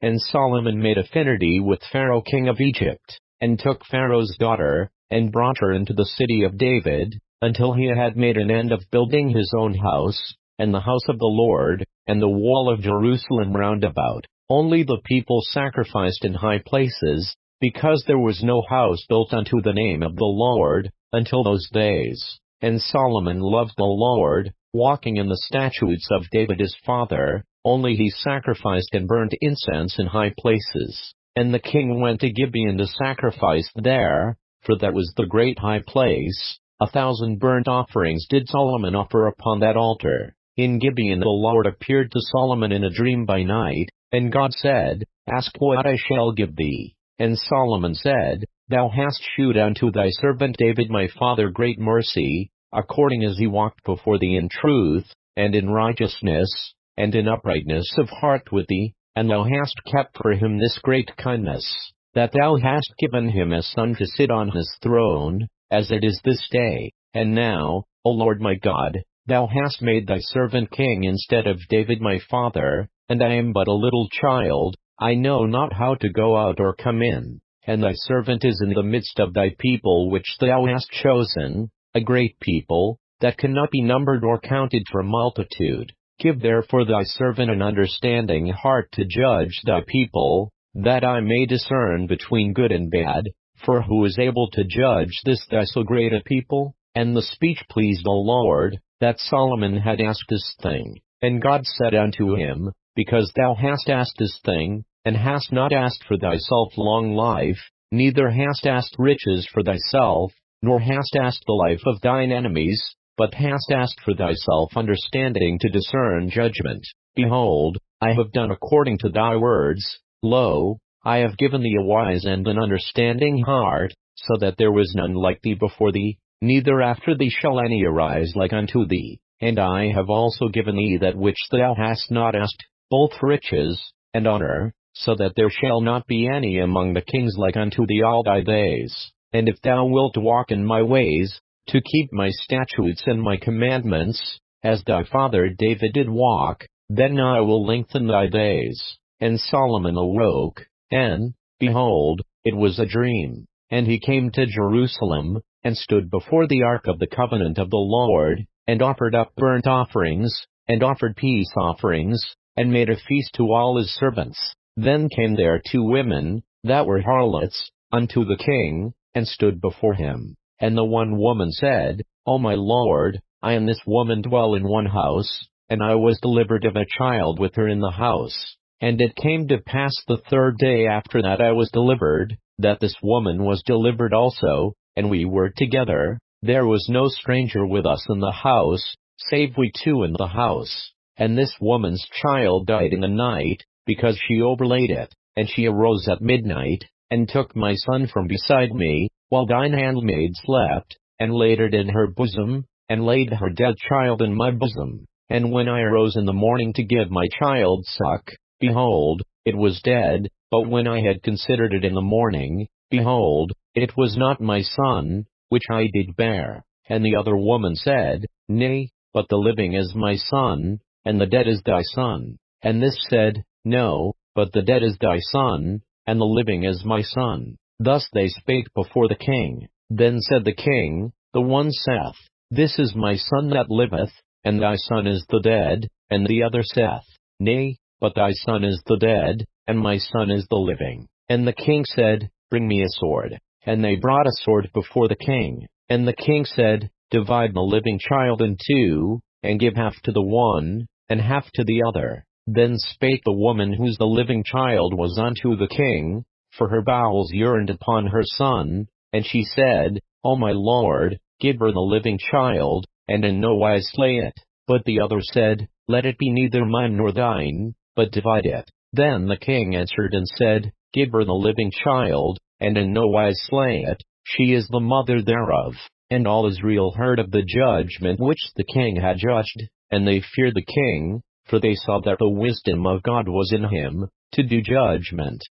And Solomon made affinity with Pharaoh king of Egypt, and took Pharaoh's daughter, and brought her into the city of David, until he had made an end of building his own house, and the house of the Lord, and the wall of Jerusalem round about. Only the people sacrificed in high places, because there was no house built unto the name of the Lord, until those days. And Solomon loved the Lord, walking in the statutes of David his father, only he sacrificed and burnt incense in high places. And the king went to Gibeon to sacrifice there, for that was the great high place. 1,000 burnt offerings did Solomon offer upon that altar. In Gibeon the Lord appeared to Solomon in a dream by night, and God said, Ask what I shall give thee. And Solomon said, Thou hast shewed unto thy servant David my father great mercy, according as he walked before thee in truth, and in righteousness, and in uprightness of heart with thee, and thou hast kept for him this great kindness, that thou hast given him a son to sit on his throne, as it is this day. And now, O Lord my God, thou hast made thy servant king instead of David my father, and I am but a little child, I know not how to go out or come in. And thy servant is in the midst of thy people which thou hast chosen, a great people, that cannot be numbered or counted for multitude. Give therefore thy servant an understanding heart to judge thy people, that I may discern between good and bad, for who is able to judge this thy so great a people? And the speech pleased the Lord, that Solomon had asked this thing. And God said unto him, Because thou hast asked this thing, and hast not asked for thyself long life, neither hast asked riches for thyself, nor hast asked the life of thine enemies, but hast asked for thyself understanding to discern judgment. Behold, I have done according to thy words. Lo, I have given thee a wise and an understanding heart, so that there was none like thee before thee, neither after thee shall any arise like unto thee. And I have also given thee that which thou hast not asked, both riches, and honor, so that there shall not be any among the kings like unto thee all thy days. And if thou wilt walk in my ways, to keep my statutes and my commandments, as thy father David did walk, then I will lengthen thy days. And Solomon awoke, and, behold, it was a dream. And he came to Jerusalem, and stood before the ark of the covenant of the Lord, and offered up burnt offerings, and offered peace offerings, and made a feast to all his servants. Then came there 2 women, that were harlots, unto the king, and stood before him. And the one woman said, O my lord, I and this woman dwell in one house, and I was delivered of a child with her in the house. And it came to pass the 3rd day after that I was delivered, that this woman was delivered also, and we were together. There was no stranger with us in the house, save we 2 in the house. And this woman's child died in the night, because she overlaid it. And she arose at midnight, and took my son from beside me, while thine handmaid slept, and laid it in her bosom, and laid her dead child in my bosom. And when I arose in the morning to give my child suck, behold, it was dead, but when I had considered it in the morning, behold, it was not my son, which I did bear. And the other woman said, Nay, but the living is my son, and the dead is thy son. And this said, No, but the dead is thy son, and the living is my son. Thus they spake before the king. Then said the king, The one saith, This is my son that liveth, and thy son is the dead. And the other saith, Nay, but thy son is the dead, and my son is the living. And the king said, Bring me a sword. And they brought a sword before the king. And the king said, Divide the living child in 2, and give half to the one, and half to the other. Then spake the woman whose the living child was unto the king, for her bowels yearned upon her son, and she said, O my lord, give her the living child, and in no wise slay it. But the other said, Let it be neither mine nor thine, but divide it. Then the king answered and said, Give her the living child, and in no wise slay it, she is the mother thereof. And all Israel heard of the judgment which the king had judged, and they feared the king, for they saw that the wisdom of God was in him, to do judgment.